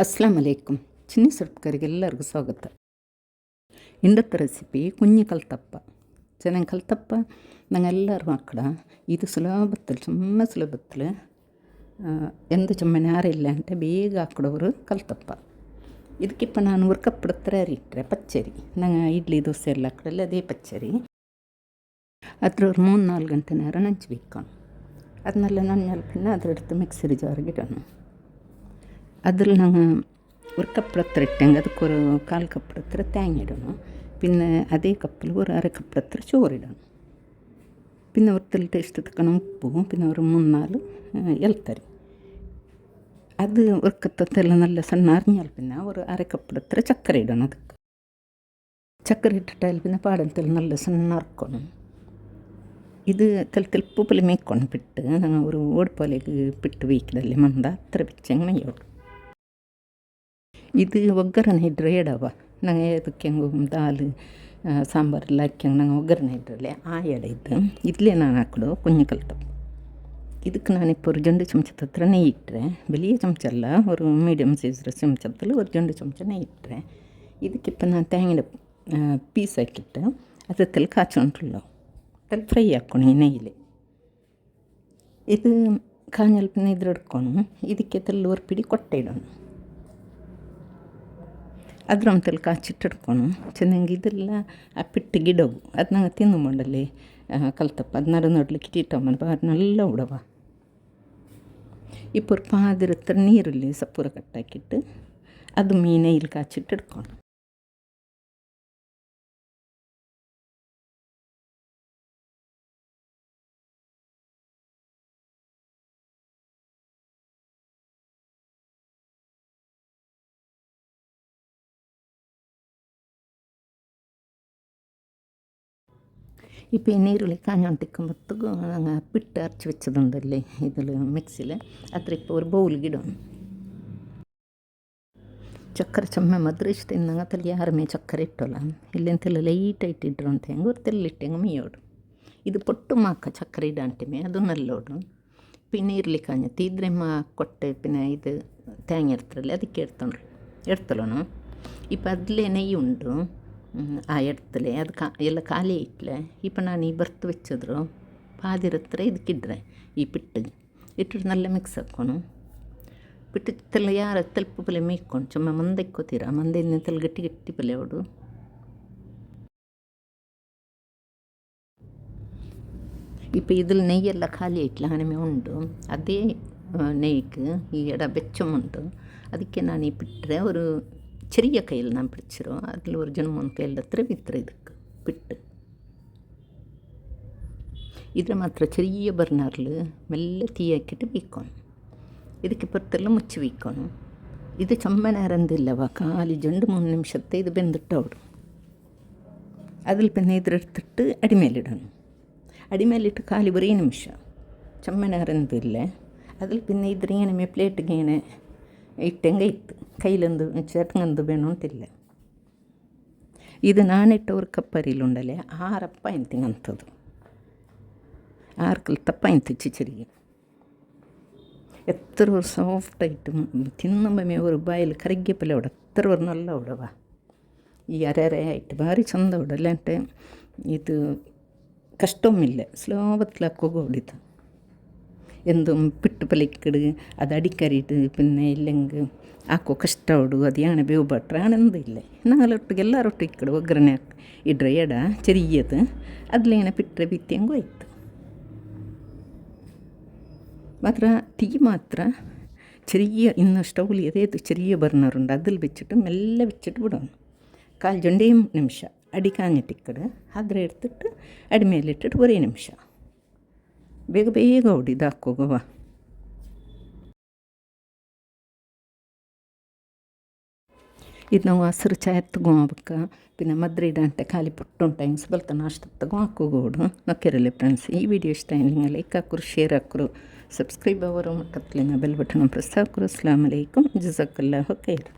ಅಸ್ಲಾಂ ಅಲೈಕುಮ್. ಚಿನ್ನಿ ಸೊಪ್ಪುಕರಿಗೆ ಎಲ್ಲರಿಗೂ ಸ್ವಾಗತ. ಇಂಡತ್ತ ರೆಸಿಪಿ ಕುഞ്ഞി ಕಲ್ತಪ್ಪ. ಚೆನ್ನಾಗಿ ಕಲ್ತಪ್ಪ ನಂಗೆಲ್ಲರೂ ಮಕ್ಕಳ ಇದು ಸುಲಭತ್ತಲು ಚುಮ್ಮ ಸುಲಭತ್ತಲು ಎಂದ ಚುಮ್ಮನೆ ಯಾರಿಲ್ಲ ಅಂತ ಬೇಗ ಹಾಕಿಡೋರು ಕಲ್ತಪ್ಪ. ಇದಕ್ಕಿಪ್ಪ ನಾನು ಉರ್ಕಪ್ಪಿಡ್ತಾರೆ ಅರಿಟ್ರೆ ಪಚ್ಚರಿ ನಂಗೆ ಇಡ್ಲಿ ದೋಸೆ ಎಲ್ಲ ಹಾಕಡಲ್ಲ ಅದೇ ಪಚ್ಚರಿ ಅದ್ರ 3-4 ಗಂಟೆ ನೇರ ನಂಚಬೇಕು. ಅದನ್ನೆಲ್ಲ ನನ್ನ ಅದ್ರದ್ದು ಮಿಕ್ಸರಿ ಜಾರಿಗೆ ಇಡೋಣ. അതിൽ ഞങ്ങൾ ഒരു കപ്പടത്ര ഇട്ടെങ്കിൽ അതൊക്കെ ഒരു 1/4 കപ്പടത്ര തേങ്ങ ഇടണം. പിന്നെ അതേ കപ്പിൽ ഒരു 1/2 കപ്പടത്ര ചോറിടണം. പിന്നെ ഒരു ടേസ്റ്റ് തക്കണം ഉപ്പും പിന്നെ ഒരു 3-4 എൽത്തരി. അത് ഉറക്കത്തെല്ലാം നല്ല സಣ್ಣ അരിഞ്ഞാൽ പിന്നെ ഒരു 1/2 കപ്പടത്ര ചക്കര ഇടണം. ಅದಕ್ಕೆ ചക്കര ഇട്ടിട്ടാൽ പിന്നെ പാടത്തെല്ലാം നല്ല സಣ್ಣ അറക്കണം. ഇത് തെൽപ്പ് പോലെ മേക്കണം പിട്ട് ഞങ്ങൾ ഒരു ഓടിപ്പോലേക്ക് പിട്ട് വീക്കിടല്ലേ ಮಂದ ಹತ್ರ ಬಿಚ್ಚಂಗೆ ಮೇಯೋಡು. ಇದು ಒಗ್ಗರಣೆ ಇಡ್ರೆ ಎಡವ ನಂಗೆ ಅದಕ್ಕೆ ಹೆಂಗೆ ದಾಲ್ ಸಾಂಬಾರೆಲ್ಲ ಹಾಕ್ಯಂಗೆ ನಂಗೆ ಒಗ್ಗರಣೆ ಇಡ್ರಲ್ಲೇ ಆ ಎಡೆ ಇದ್ದು ಇದ್ಲೇ ನಾನು ಹಾಕಿಡು ಕುഞ്ഞി ಕಲ್ತಪ್ಪ. ಇದಕ್ಕೆ ನಾನಿപ്പോൾ ഒരു 2 ಚಮಚದ ಹತ್ರ ನೆಯ್ಯಿ ಇಟ್ಟರೆ വലിയ ಚಮಚಲ್ಲ ഒരു ಮೀಡಿಯಮ್ ಸೈಜ್ ಚಮಚದಲ್ಲಿ ഒരു 2 ಚಮಚ ನೆಯ್ಯಿ ಇಟ್ಟರೆ ಇದಕ್ಕಿಪ್ಪ ನಾನು ತೇಂಗಿನ ಪೀಸ್ ಹಾಕಿಟ್ಟು ಅದರಲ್ಲಿ ಕಾಚೊಂಡ್ರಲ್ಲೋ ಅದರಲ್ಲಿ ಫ್ರೈ ಹಾಕ್ಕೊಂಡು ಈ ನೆಯ್ಯಲ್ಲಿ ಇದು ಕಾഞ്ഞಲ್ಪನ ಇದ್ರೆಡ್ಕೊಂಡು ಇದಕ್ಕೆ ತೆಲ್ಲ ஒரு ಪಿಡಿ ಕೊಟ್ಟೆ ಇಡೋಣ. ಅದ್ರ ಅಂತೆಲ್ಲ ಕಾಚಿಟ್ಟಿಡ್ಕೊಂಡು ಚೆನ್ನಾಗಿ ಇದೆಲ್ಲ ಆ ಪಿಟ್ಟು ಗಿಡವು ಅದು ನಂಗೆ ತಿಂದು ಮಾಡಲ್ಲಿ ಕಲ್ತಪ್ಪ ಅದು ನೋಡ್ಲಿಕ್ಕೆ ಇಟ್ಟಿಟ್ಟಮ್ಮ ಬಾರಿ ನಲ್ಲ ಉಡವ ಇಪ್ಪರು ಪಾದಿರತ್ರ ನೀರಲ್ಲಿ ಸಪೂರ ಕಟ್ಟಾಕಿಟ್ಟು ಅದು ಮೀನೇ ಇಲ್ಲಿ ಕಾಚಿಟ್ಟಿಡ್ಕೊಂಡು ഇപ്പോൾ ഈ നീരുള്ളി കാഞ്ഞോണ്ടിരിക്കുമ്പോഴത്തേക്ക് ഞങ്ങൾ പിട്ട് അരച്ച് വെച്ചതുണ്ടല്ലേ ഇതിൽ മിക്സിയിൽ അത്ര ഇപ്പോൾ ഒരു ബൗലിಗಿಡೋಣ. ಚಕ್ಕರೆ ಚೊಮ್ಮೆ ಮದ್ರೆ ಇಷ್ಟ ಇನ್ನಂಗೆ ತಲೆ ಯಾರಮೇ ಚಕ್ಕರೆ ಇಟ್ಟಲ್ಲ ಇಲ್ಲೆಂತೆಲ್ಲ ಲೈಟಾಗಿ ಇಟ್ಟರು ಅಂತ ಹೆಂಗೆ ஒரு ತೆಲ್ಲಿಟ್ಟಂಗೆ ಮೇಯೋಡು. ಇದು ಪೊಟ್ಟು ಮಾಕ ಚಕ್ಕರೆ ಇಡಂಟಿಮೆ ಅದು ನಲ್ಲೋಡು. പിന്നെ ಈರುಳ್ಳಿ ಕಾഞ്ഞತ್ತಿ ಇದ್ರೆ ಕೊಟ್ಟೆ പിന്നെ ಇದು ತೇಂಗ ಇರ್ತರಲ್ಲ ಅದಕ್ಕೆ ಎಡ್ತಲೋಣ. ಇಪ್ಪ ಅದ್ಲೇ ನೆಯ್ಯಿ ಉಂಡು ಆ ಎಡ್ತಲೆ ಅದು ಎಲ್ಲ ಖಾಲಿ ಇಟ್ಟಲೆ ಇಪ್ಪ ನಾನು ಈ ಬರ್ತು വെച്ചದ್ರು ಪಾದಿರತ್ರ ಇದಕ್ಕಿಡ್ರೆ ಈ ಪಿಟ್ಟು ಇಟ್ಟರೆ ನಲ್ಲ ಮಿಕ್ಸ್ ಹಾಕ್ಕೊಂಡು ಪಿಟ್ಟು ತೆಲ್ಲ ಯಾರ ತೆಲ್ಪ ಪಲ್ಯ ಮೇಯ್ಕೊಂಡು ಚುಮ್ಮ ಮಂದೆ ಇಕ್ಕೋತೀರ ಮಂದೆಲ್ಲ ತೆಲ್ಲ ಗಟ್ಟಿ ಗಟ್ಟಿ ಪಲ್ಯ ಅವಡು. ಇಪ್ಪ ಇದ್ರಲ್ಲಿ ನೆಯ್ಯೆಲ್ಲ ಖಾಲಿ ಇಟ್ಲ ಹಣಮೆ ಉಂಡು ಅದೇ ನೆಯ್ക്ക് ഈ എട വെച്ചുമുണ്ട്. ಅದಕ್ಕೆ ನಾನು ಈ ಬಿಟ್ಟರೆ ഒരു ചെറിയ കയ്യിൽ ഞാൻ പിടിച്ചിരോ അതിൽ ഒരു ജന്മ കയ്യിലെ അത്ര വിത്ര ಇದಕ್ಕೆ പിട്ട് ഇത്ര മാത്ര ചെറിയ ബർണറിൽ മെല്ലെ തീയാക്കിയിട്ട് വയ്ക്കണം. ಇದಕ್ಕೆ ಪುರತ್ತೆಲ್ಲ ಮುಚ್ಚಿ ವയ്ക്കണം. ಇದು ಚೊಮ್ಮನೇರಂದಿಲ್ಲವ ಖಾಲಿ 2-3 ನಿಮಿಷത്തെ ಇದು ಬೆಂದಿಟ್ಟವಡು. അതിൽ പിന്നെ ഇതിലെടുത്തിട്ട് അടിമേലിടണം. അടിമേലിട്ട് ಖಾಲಿ 1 ನಿಮಿಷ ಚೊಮ್ಮನೇರಂದಿಲ್ಲ. അതിൽ പിന്നെ ഇതിങ്ങനെ പ്ലേറ്റിಗೆ ഇങ്ങനെ ಇಟ್ಟಂಗೆ ಇತ್ತು ಕೈಲೊಂದು ಚಟ್ಗಂದು ಬೇಣಂತಿಲ್ಲ. ಇದು ನಾನಿಟ್ಟ ഒരു ಕಪ್ ಅರಿಲುಂಡಲೆ 6 ಅಪ್ಪ ಇಂತಿಂಗಂಥದ್ದು 6 ಕಲ್ತಪ್ಪ ಇಂತು ಚಿಚರಿಗೆ എത്ര ഒരു സോഫ്റ്റായിട്ട് തിന്നുമ്പമേ ഒരു ಬಾಯಲ್ಲಿ ಕರಗ್ಗೆ ಪಲ್ಯ ಉಡ ಎತ್ತರ ഒരു നല്ല ಉಡವ ಈ ಅರೆ ಆಯಿತು ಭಾರಿ ಚಂದ ಉಡಲ್ಲಂటే ಇದು ಕಷ್ಟೊಮ್ಮಿಲ್ಲ ಸ್ಲೋಬತ್ಲಾಕ ಹೋಗೋಡಿತು എന്തും പിട്ട് പലിക്കട് അത് അടിക്കരിയിട്ട് പിന്നെ ഇല്ലെങ്കിൽ ಹಾಕೋ ಕಷ್ಟ ಉಡು ಅದು ಯಾಣೆ ಬೇವು ಭಟ್ರೆ ಆನಂದಿಲ್ಲ ನಾಲೊಟ್ಟಿಗೆ ಎಲ್ಲರೊಟ್ಟಿಗೆ ಇಕ್ಕಡು ಒಗ್ಗರಣೆ ಇಡ್ರೆ ಎಡ ചെറിയത് അതിലേನೆ പിಟ್ರೆ ಬಿತ್ತಿಯಂಗೂ ಆಯ್ತು. ಮಾತ್ರ ಟೀ ಮಾತ್ರ ചെറിയ ഇന്ന് സ്റ്റൗവിൽ ഏതേത് ചെറിയ ബർണറുണ്ട് അതിൽ വെച്ചിട്ട് മെല്ലെ വെച്ചിട്ട് വിടണം. 1/4 നിമിഷ അടി കാഞ്ഞിട്ടിക്കട് അದ್ರ എടുത്തിട്ട് അടിമേലിട്ടിട്ട് 1 ನಿಮಿಷ ಬೇಗ ಬೇಗ ಹೊಡಿದು ಹಾಕೋಗವ. ಇದು ನಾವು ಹಸಿರು ಚಾಯ್ ತಗೋಬೇಕು പിന്നെ ಮದ್ರೆ ಇಡಂಟೆ ಖಾಲಿ ಪುಟ್ಟುಂಟು ಹೆಂಗೆ ಬಲ್ತ ನಾಷ್ಟ ತಗೋ ಹಾಕೋಗೋಡು ನೊಕ್ಕೆರಲ್ಲ ಫ್ರೆಂಡ್ಸ್. ಈ ವಿಡಿಯೋ ಇಷ್ಟ ನಿಂಗೆ ಲೈಕ್ ಹಾಕೋರು ಶೇರ್ ಹಾಕೋರು ಸಬ್ಸ್ಕ್ರೈಬ್ ಅವರು ಮಕ್ಕತ್ಲಿನ ಬೆಲ್ ಬಟನ್ ಪ್ರೆಸ್ ಹಾಕೋರು. ಅಸ್ಸಲಾಮು ಅಲೈಕುಮ್ ಜಜಾಕಲ್ಲಾಹು ಖೈರ್.